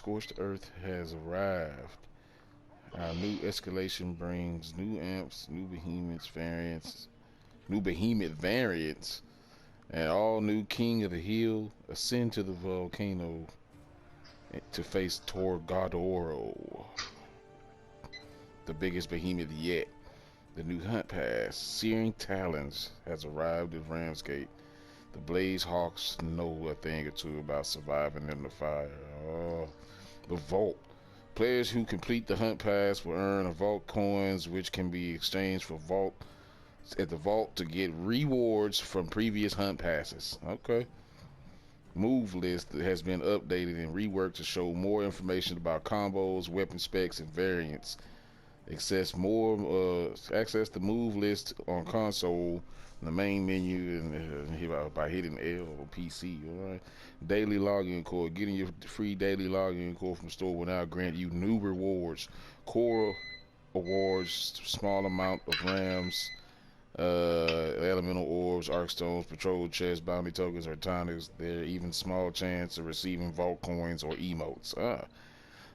Scorched Earth has arrived. Our new escalation brings new amps, new behemoth variants, and all new King of the Hill ascend to the volcano to face Torgadoro, the biggest behemoth yet. The new hunt pass, Searing Talons, has arrived at Ramsgate. The Blaze Hawks know a thing or two about surviving in the fire. Oh, the Vault. Players who complete the hunt pass will earn a vault coins, which can be exchanged for vault at the vault to get rewards from previous hunt passes. Okay. Move list has been updated and reworked to show more information about combos, weapon specs, and variants. Access the move list on console, in the main menu, and by hitting L or PC. All right. Daily login core. Getting your free daily login core from the store will now grant you new rewards. Core awards, small amount of rams, elemental orbs, arc stones, patrol chests, bounty tokens, or tonics. There even small chance of receiving vault coins or emotes.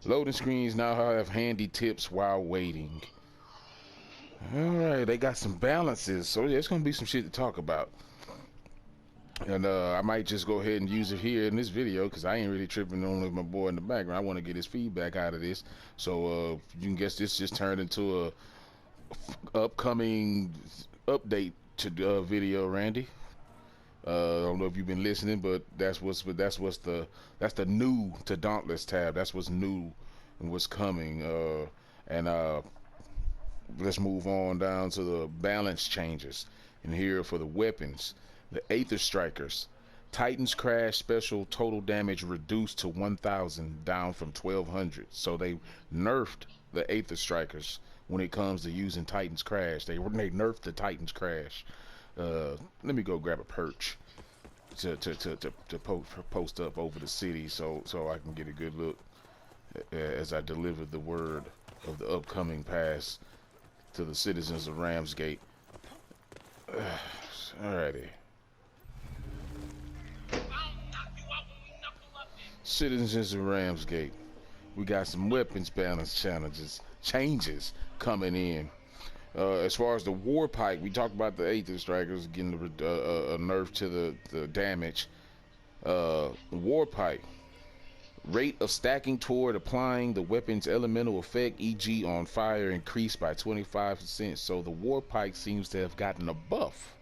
Loading screens now have handy tips while waiting. Alright, they got some balances, so there's gonna be some shit to talk about. And I might just go ahead and use it here in this video because I ain't really tripping on with my boy in the background. I want to get his feedback out of this. So you can guess this just turned into a upcoming update to video, Randy. I don't know if you've been listening, but that's the new to Dauntless tab. That's what's new and what's coming. Let's move on down to the balance changes. And here for the weapons, the Aether Strikers, Titan's Crash special total damage reduced to 1,000, down from 1,200. So they nerfed the Aether Strikers when it comes to using Titan's Crash. They nerfed the Titan's Crash. Let me go grab a perch to post up over the city so I can get a good look as I deliver the word of the upcoming pass to the citizens of Ramsgate. Alrighty. Citizens of Ramsgate, we got some weapons balance changes coming in. As far as the war pike, we talked about the Aether Strikers getting a nerf to the damage. War pike, rate of stacking toward applying the weapon's elemental effect, e.g. on fire, increased by 25%. So the war pike seems to have gotten a buff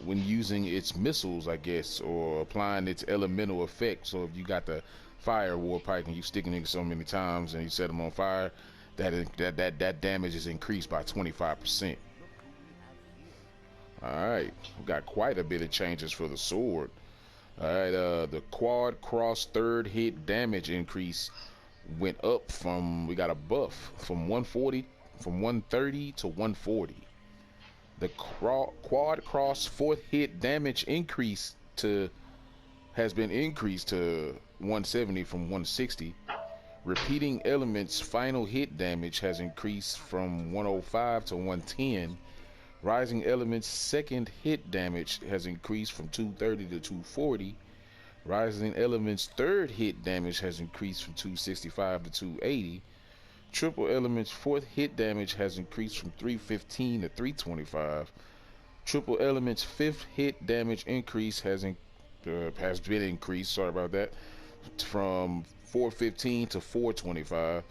when using its missiles, I guess, or applying its elemental effect. So if you got the fire war pike and you sticking it so many times and you set them on fire, that damage is increased by 25%. Alright, we got quite a bit of changes for the sword. Alright, the quad cross third hit damage increase went up we got a buff from 130 to 140. The quad cross fourth hit damage increase has been increased to 170 from 160. Repeating elements final hit damage has increased from 105 to 110. Rising elements second hit damage has increased from 230 to 240. Rising elements third hit damage has increased from 265 to 280. Triple elements fourth hit damage has increased from 315 to 325. Triple elements fifth hit damage increase has been increased, sorry about that, from 415 to 425.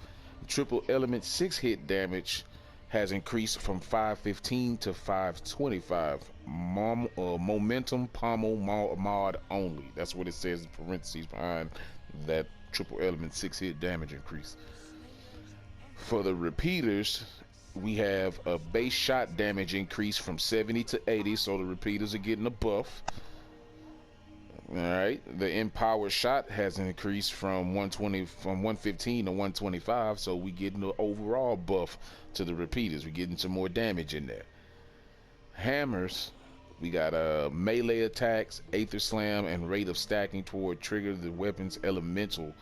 Triple element 6 hit damage has increased from 515 to 525. Momentum pommel mod only. That's what it says in parentheses behind that triple element 6 hit damage increase. For the repeaters, we have a base shot damage increase from 70 to 80, so the repeaters are getting a buff. Alright, the empowered shot has increased from 115 to 125, so we getting the overall buff to the repeaters. We're getting some more damage in there. Hammers, we got melee attacks, Aether Slam, and rate of stacking toward trigger the weapon's elemental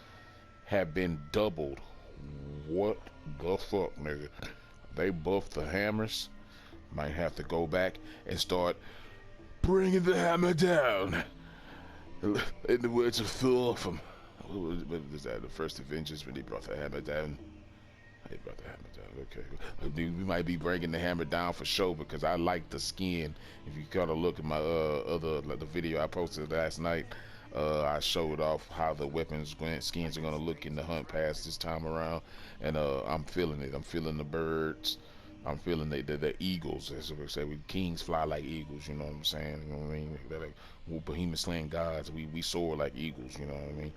have been doubled. What the fuck, nigga? They buffed the hammers. Might have to go back and start bringing the hammer down. In the words of Thor from what was that? The first Avengers when they brought the hammer down. They brought the hammer down. Okay, we might be bringing the hammer down for sure because I like the skin. If you kind of look at my the video I posted last night, I showed off how the skins are gonna look in the hunt pass this time around, and I'm feeling it. I'm feeling the birds. I'm feeling the eagles, as we say. Kings fly like eagles, you know what I'm saying? You know what I mean? They're like behemoth slaying gods. We soar like eagles, you know what I mean?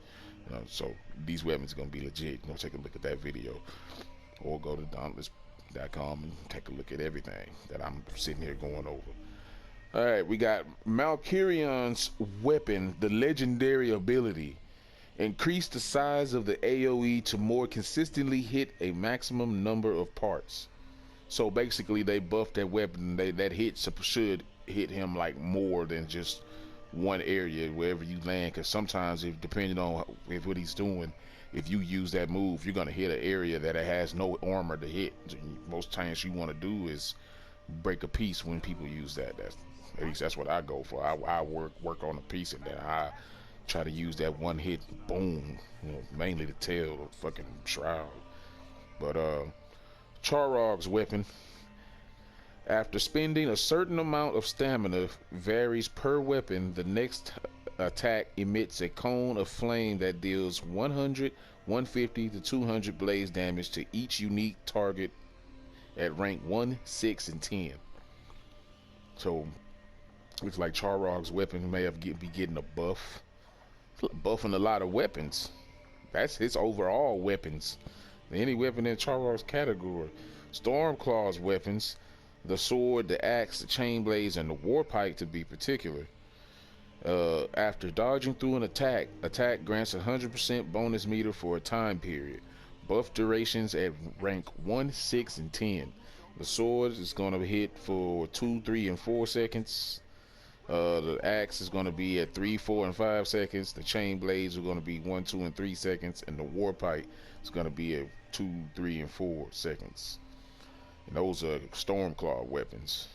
So these weapons are gonna be legit. You know, take a look at that video, or go to dauntless.com and take a look at everything that I'm sitting here going over. All right, we got Malkurion's weapon, the legendary ability. Increase the size of the AoE to more consistently hit a maximum number of parts. So basically, they buffed that weapon. That hit should hit him like more than just one area wherever you land. Because sometimes, if depending on what he's doing, if you use that move, you're gonna hit an area that it has no armor to hit. Most times, you want to do is break a piece when people use that. At least that's what I go for. I work on a piece and then I try to use that one hit, boom. You know, mainly the tail, the fucking shroud. But Charog's weapon, after spending a certain amount of stamina, varies per weapon. The next attack emits a cone of flame that deals 100, 150 to 200 blaze damage to each unique target at rank 1, 6, and 10. So looks like Charog's weapon may be getting a buff. Buffing a lot of weapons. That's his overall weapons. Any weapon in Charog's category. Stormclaw's weapons, the sword, the axe, the chain blades, and the warpike to be particular. After dodging through an attack grants 100% bonus meter for a time period. Buff durations at rank 1, 6, and 10. The sword is going to hit for 2, 3, and 4 seconds. The axe is going to be at 3, 4, and 5 seconds. The chain blades are going to be 1, 2, and 3 seconds. And the warpike is going to be at 2, 3, and 4 seconds. And those are Stormclaw weapons.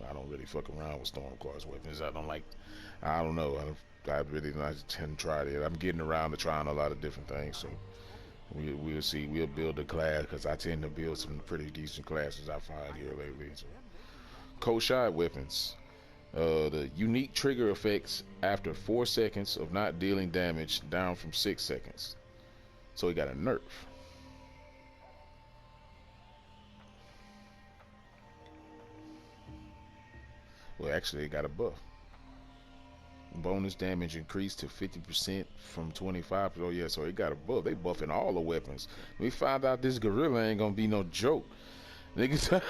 I don't really fuck around with Stormclaw's weapons. I don't know. I really haven't tried it. I'm getting around to trying a lot of different things. So we'll see. We'll build a class because I tend to build some pretty decent classes I find here lately. So Koshai weapons. The unique trigger effects after 4 seconds of not dealing damage, down from 6 seconds. So he got a nerf. Well, actually, it got a buff. Bonus damage increased to 50% from 25%. Oh yeah, so it got a buff. They buffing all the weapons. We found out this gorilla ain't gonna be no joke. Niggas.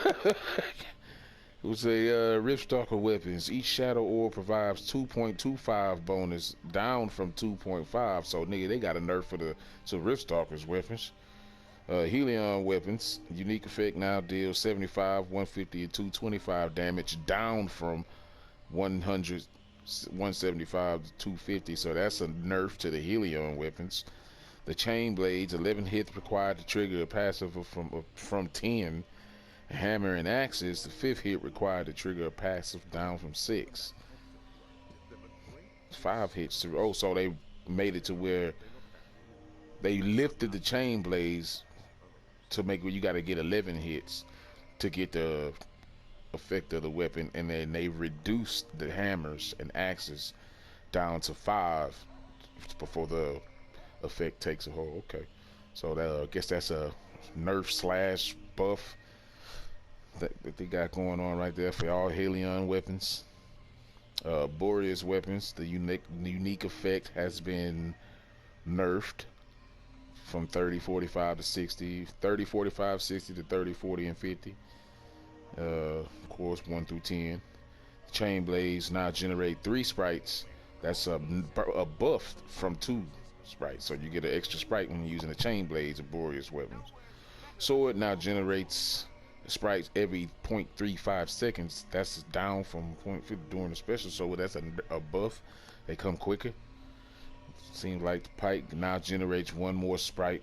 It was a Riftstalker weapons. Each shadow orb provides 2.25 bonus, down from 2.5. So nigga, they got a nerf for the Riftstalker's weapons. Helion weapons, unique effect now deals 75, 150, and 225 damage, down from 100, 175 to 250. So that's a nerf to the Helion weapons. The chain blades, 11 hits required to trigger a passive from 10. Hammer and axes, the 5th hit required to trigger a passive, down from 6. 5 hits to so they made it to where they lifted the chain blades to make where you got to get 11 hits to get the effect of the weapon, and then they reduced the hammers and axes down to 5 before the effect takes a hold. Okay, so that, I guess that's a nerf slash buff that they got going on right there for all Helion weapons. Boreas weapons, the unique effect has been nerfed from 30, 45 to 60, 30, 45, 60 to 30, 40, and 50. Of course, 1 through 10. Chain blades now generate 3 sprites. That's a buff from 2 sprites, so you get an extra sprite when you're using the chain blades of Boreas weapons. Sword now generates sprites every 0.35 seconds. That's down from 0.50 during the special, so that's a buff. They come quicker. Seems like the pike now generates 1 more sprite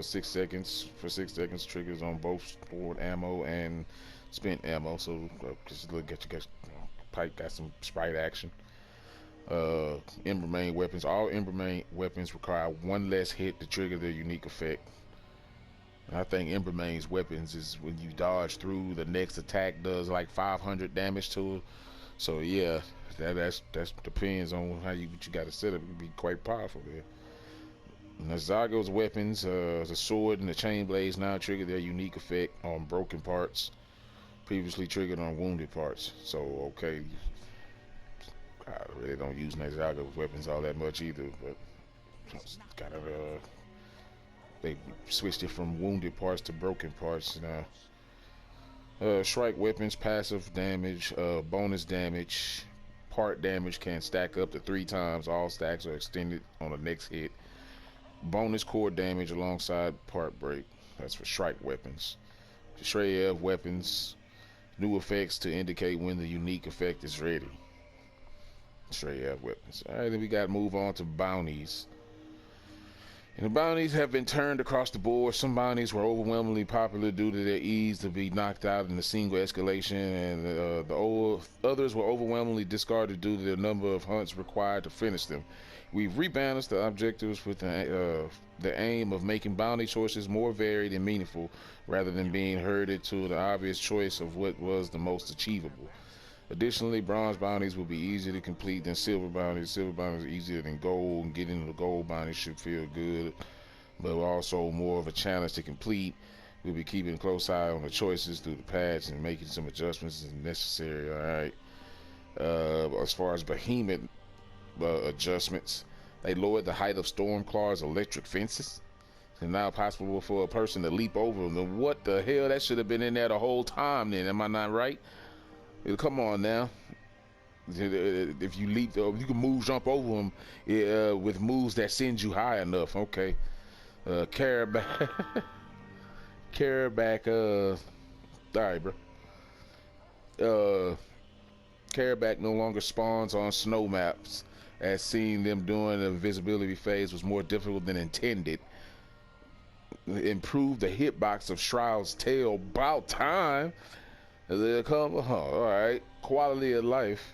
6 seconds. For 6 seconds, triggers on both stored ammo and spent ammo. So just look at pike got some sprite action. Ember main weapons. All Ember main weapons require one less hit to trigger their unique effect. And I think Ember main's weapons is when you dodge through, the next attack does like 500 damage to it. So yeah, that's depends on how what you got to set up. It can be quite powerful there. Now, Zago's weapons, the sword and the chain blades now trigger their unique effect on broken parts, previously triggered on wounded parts. So, okay, I really don't use Zago's weapons all that much either, but kind of, they switched it from wounded parts to broken parts now. Strike weapons, passive damage, bonus damage, part damage can stack up to 3 times. All stacks are extended on the next hit. Bonus core damage alongside part break. That's for strike weapons. SHAREf weapons, new effects to indicate when the unique effect is ready. SHAREf weapons. Alright, then we got to move on to bounties. And the bounties have been turned across the board. Some bounties were overwhelmingly popular due to their ease to be knocked out in a single escalation, and the others were overwhelmingly discarded due to the number of hunts required to finish them. We've rebalanced the objectives with the aim of making bounty choices more varied and meaningful, rather than being herded to the obvious choice of what was the most achievable. Additionally, bronze bounties will be easier to complete than silver bounties. Silver bounties are easier than gold, and getting the gold bounties should feel good, but also more of a challenge to complete. We'll be keeping a close eye on the choices through the patch and making some adjustments as necessary. Alright. As far as behemoth adjustments, they lowered the height of Stormclaw's electric fences. It's now possible for a person to leap over them. What the hell? That should have been in there the whole time then. Am I not right? Come on now. If you leap, you can jump over them with moves that send you high enough. Okay. Carryback. Carryback. Alright, bro. Carryback no longer spawns on snow maps, as seeing them during the invisibility phase was more difficult than intended. Improved the hitbox of Shroud's tail. About time. Alright. Quality of life.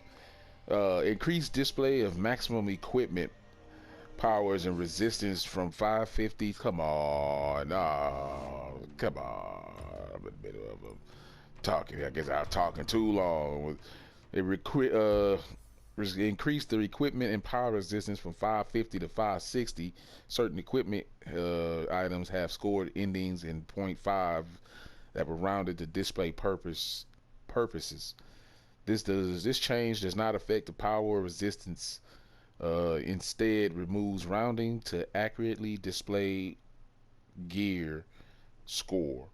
Increased display of maximum equipment powers and resistance from 550. Come on. Come on. I'm in the middle of talking. I guess I was talking too long. It increased the equipment and power resistance from 550 to 560. Certain equipment items have scored endings in 0.5 that were rounded to display purposes. This change does not affect the power or resistance. Instead, removes rounding to accurately display gear score.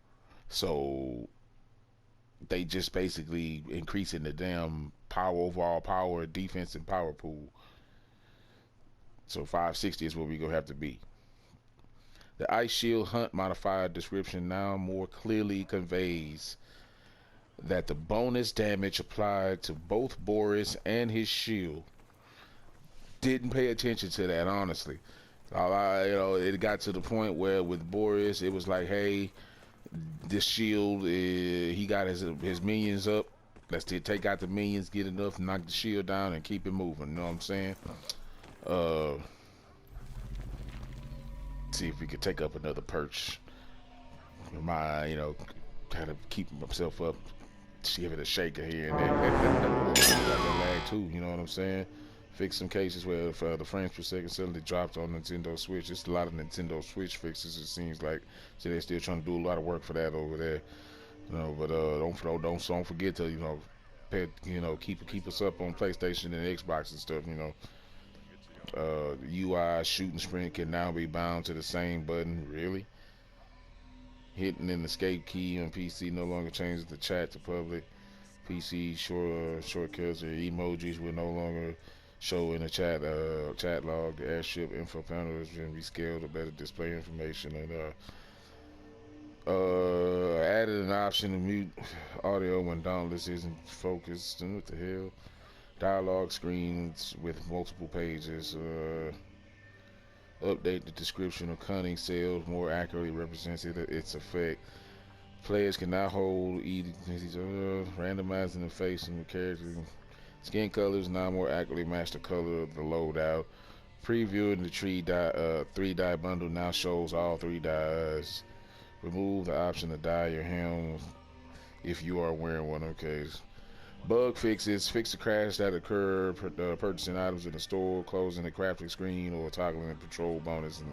So they just basically increasing the damn power, overall power, defense, and power pool. So 560 is where we gonna have to be. The Ice Shield Hunt modifier description now more clearly conveys that the bonus damage applied to both Boris and his shield. Didn't pay attention to that, honestly. It got to the point where with Boris, it was like, hey, this shield, he got his minions up. Let's take out the minions, get enough, knock the shield down, and keep it moving. You know what I'm saying? See if we could take up another perch. Kind of keep myself up, give it a shaker here and there. Got that lag too, you know what I'm saying? Fix some cases where the frames per second suddenly dropped on Nintendo Switch. It's a lot of Nintendo Switch fixes, it seems like. So they're still trying to do a lot of work for that over there. But don't forget to keep us up on PlayStation and Xbox and stuff. UI shooting sprint can now be bound to the same button. Really? Hitting an escape key on PC no longer changes the chat to public. PC shortcuts or emojis will no longer show in the chat log. The airship info panel has been rescaled to better display information, and added an option to mute audio when Dauntless isn't focused. And what the hell? Dialogue screens with multiple pages. Update the description of cunning cells more accurately represents its effect. Players can now hold randomizing the face and the character Skin colors now more accurately match the color of the loadout. Previewing the 3-dye bundle now shows all 3 dyes. Remove the option to dye your helm if you are wearing one. Okay. Bug fixes. Fix the crash that occur purchasing items in the store, closing the crafting screen, or toggling the patrol bonus.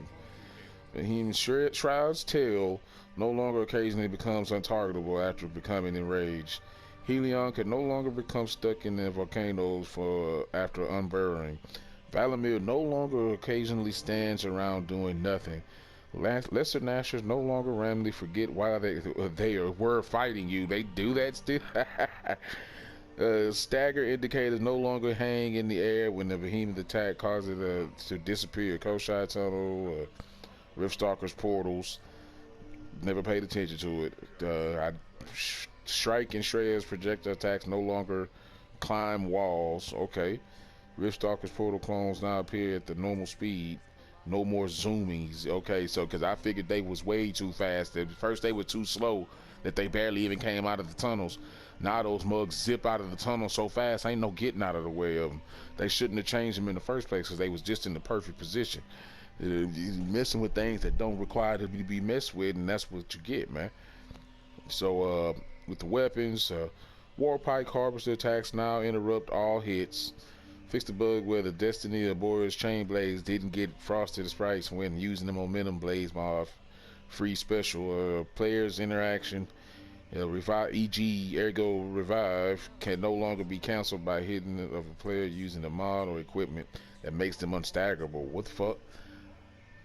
And Human Shroud's tail no longer occasionally becomes untargetable after becoming enraged. Helion can no longer become stuck in the volcanoes after unburrowing. Valamir no longer occasionally stands around doing nothing. Lesser Nashers no longer randomly forget why they were fighting you. They do that still. Stagger indicators no longer hang in the air when the behemoth attack causes it to disappear. Koshai Tunnel, Riftstalker's portals. Never paid attention to it. Strike and Shredder's projectile attacks no longer climb walls. Okay. Riftstalker's portal clones now appear at the normal speed. No more zoomings. Okay, so because I figured they was way too fast. At first they were too slow that they barely even came out of the tunnels. Now those mugs zip out of the tunnel so fast, ain't no getting out of the way of them. They shouldn't have changed them in the first place because they was just in the perfect position. You're messing with things that don't require to be messed with, and that's what you get, man. So with the weapons, Warpike Harvester attacks now interrupt all hits. Fix the bug where the Destiny of Boreas Chain Blades didn't get frosted sprites when using the Momentum Blades mod free special. Players interaction, revive, e.g. Ergo Revive, can no longer be cancelled by hitting of a player using a mod or equipment that makes them unstaggerable. What the fuck?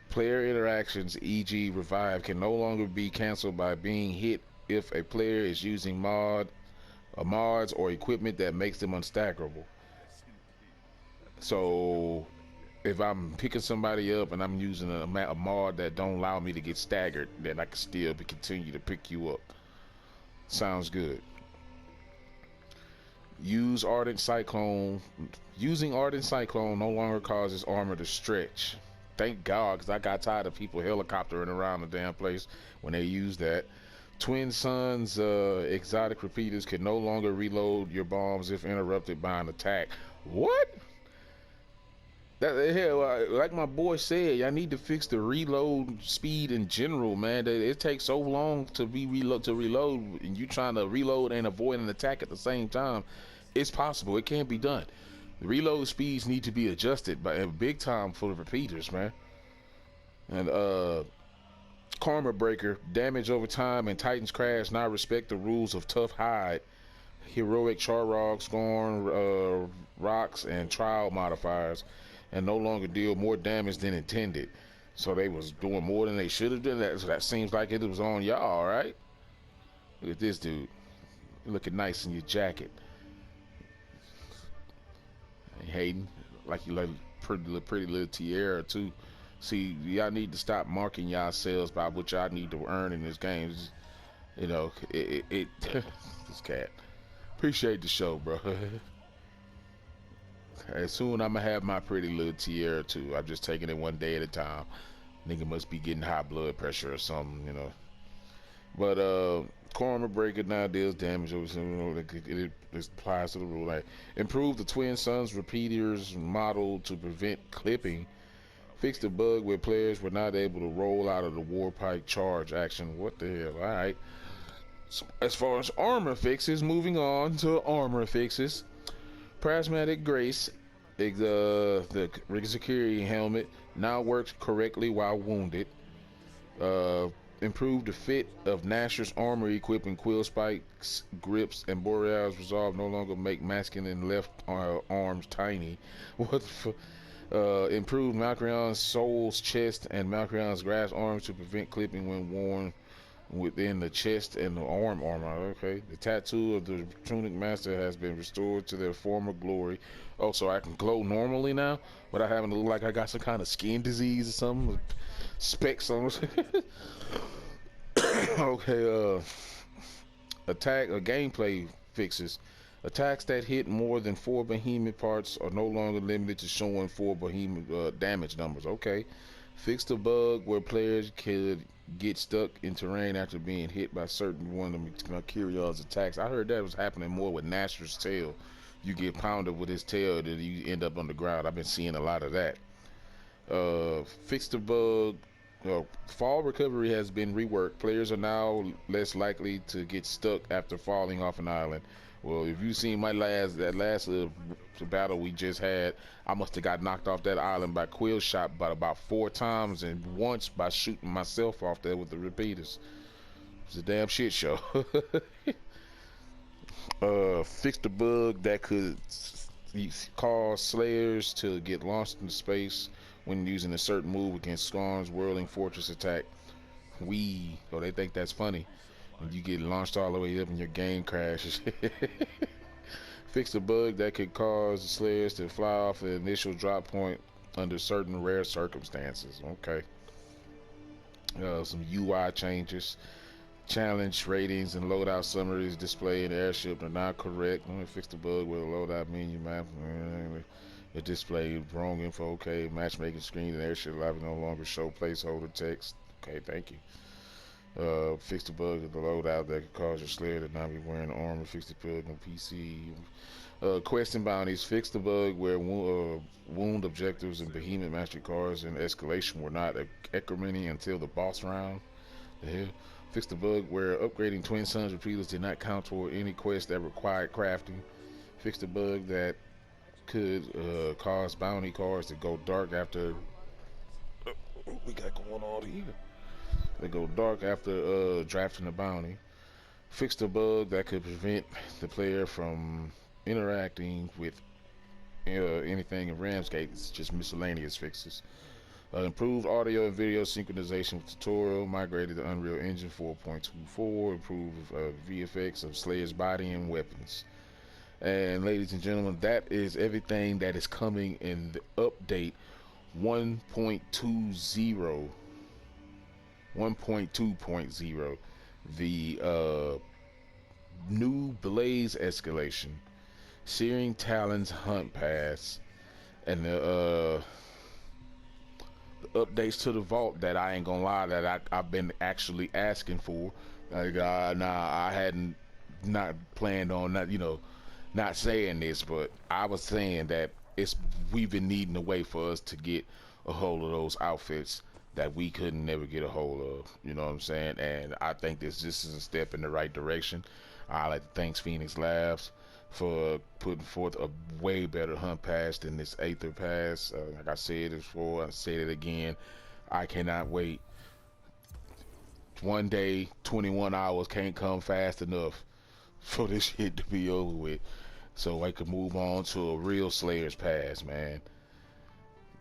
Player interactions, e.g. Revive, can no longer be cancelled by being hit if a player is using mods or equipment that makes them unstaggerable. So if I'm picking somebody up and I'm using a mod that don't allow me to get staggered, then I can still continue to pick you up. Sounds good. Using Ardent Cyclone no longer causes armor to stretch. Thank God, because I got tired of people helicoptering around the damn place when they use that. Twin Suns exotic repeaters can no longer reload your bombs if interrupted by an attack. What? Hell, like my boy said, y'all need to fix the reload speed in general, man. It takes so long to reload, and you trying to reload and avoid an attack at the same time. It's possible. It can be done. The reload speeds need to be adjusted by big time for the repeaters, man. And Karma Breaker, damage over time, and Titan's Crash now respect the rules of Tough Hide, Heroic Charrog, Scorn, Rocks, and Trial modifiers, and no longer deal more damage than intended. So they was doing more than they should have done. That seems like it was on y'all, right? Look at this dude. You're looking nice in your jacket. Hayden, like you like pretty little tiara too. See, y'all need to stop marking yourselves by what y'all need to earn in this game. You know, this cat. Appreciate the show, bro. Okay, soon I'm gonna have my pretty little tiara too. I'm just taking it one day at a time. Nigga must be getting high blood pressure or something, you know. But Karma Breaker now deals damage over it applies to the rule. Like, improve the Twin Suns repeaters model to prevent clipping. Fix the bug where players were not able to roll out of the Warpike charge action. What the hell? Alright. So as far as armor fixes, moving on to armor fixes. Prismatic Grace, the security helmet, now works correctly while wounded. Improve the fit of Nasher's armor equipping Quill Spikes, grips, and Boreal's resolve no longer make masculine left arms tiny. What the improve Malcrion's soul's chest and Malcrion's grass arms to prevent clipping when worn within the chest and the arm armor. Okay. The tattoo of the Tunic Master has been restored to their former glory. Oh, so I can glow normally now without having to look like I got some kind of skin disease or something with specks on it. Okay, attack or gameplay fixes. Attacks that hit more than 4 behemoth parts are no longer limited to showing 4 behemoth damage numbers. Okay. Fix the bug where players could get stuck in terrain after being hit by certain one of Mercurion's attacks. I heard that was happening more with Nasher's tail. you get pounded with his tail, that you end up on the ground. I've been seeing a lot of that. Fix the bug. Fall recovery has been reworked. Players are now less likely to get stuck after falling off an island. Well, if you seen my last battle we just had, I must have got knocked off that island by quill shot about 4 times, and once by shooting myself off there with the repeaters. It's a damn shit show. Fix the bug that could cause slayers to get launched into space when using a certain move against Scorn's whirling fortress attack. They think that's funny. When you get launched all the way up and your game crashes. Fix the bug that could cause the slayers to fly off the initial drop point under certain rare circumstances. Okay. Some UI changes. Challenge ratings and loadout summaries displayed in the airship are not correct. Let me fix the bug with a loadout menu map. It displayed wrong info. Okay, matchmaking screen and airship live no longer show placeholder text. Okay, thank you. Fix the bug with the loadout that could cause your slayer to not be wearing armor. Fix the bug on PC. Quest and bounties. Fix the bug where wound objectives and behemoth mastery cards and escalation were not incrementing until the boss round. The hell? Fix the bug where upgrading Twin Suns repeaters did not count toward any quest that required crafting. Fix the bug that could cause bounty cards to go dark after. What we got going on here? They go dark after drafting a bounty. Fix the bug that could prevent the player from interacting with anything in Ramsgate. It's just miscellaneous fixes. Improved audio and video synchronization with tutorial, migrated to Unreal Engine 4.24, improved VFX of Slayer's body and weapons. And ladies and gentlemen, that is everything that is coming in the update 1.20, 1.2.0. The new Blaze escalation, Searing Talon's Hunt Pass, and the updates to the vault that I ain't gonna lie that I've been actually asking for. Like, I hadn't not planned on not saying this, but I was saying that we've been needing a way for us to get a hold of those outfits that we couldn't never get a hold of. You know what I'm saying? And I think this is a step in the right direction. I like to thank Phoenix Labs for putting forth a way better hunt pass than this Aether pass. Like I said before, I said it again, I cannot wait. One day, 21 hours can't come fast enough for this shit to be over with, so I could move on to a real Slayer's pass, man.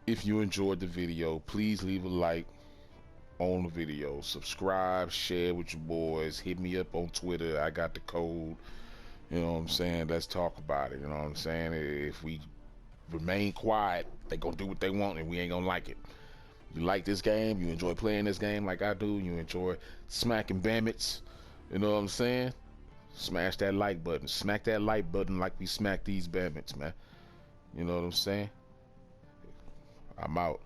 If you enjoyed the video, please leave a like on the video, subscribe, share with your boys, hit me up on Twitter, I got the code. You know what I'm saying? Let's talk about it. You know what I'm saying? If we remain quiet, they gonna do what they want and we ain't gonna like it. You like this game, you enjoy playing this game like I do, you enjoy smacking Behemeths, you know what I'm saying? Smash that like button. Smack that like button like we smack these Behemeths, man. You know what I'm saying? I'm out.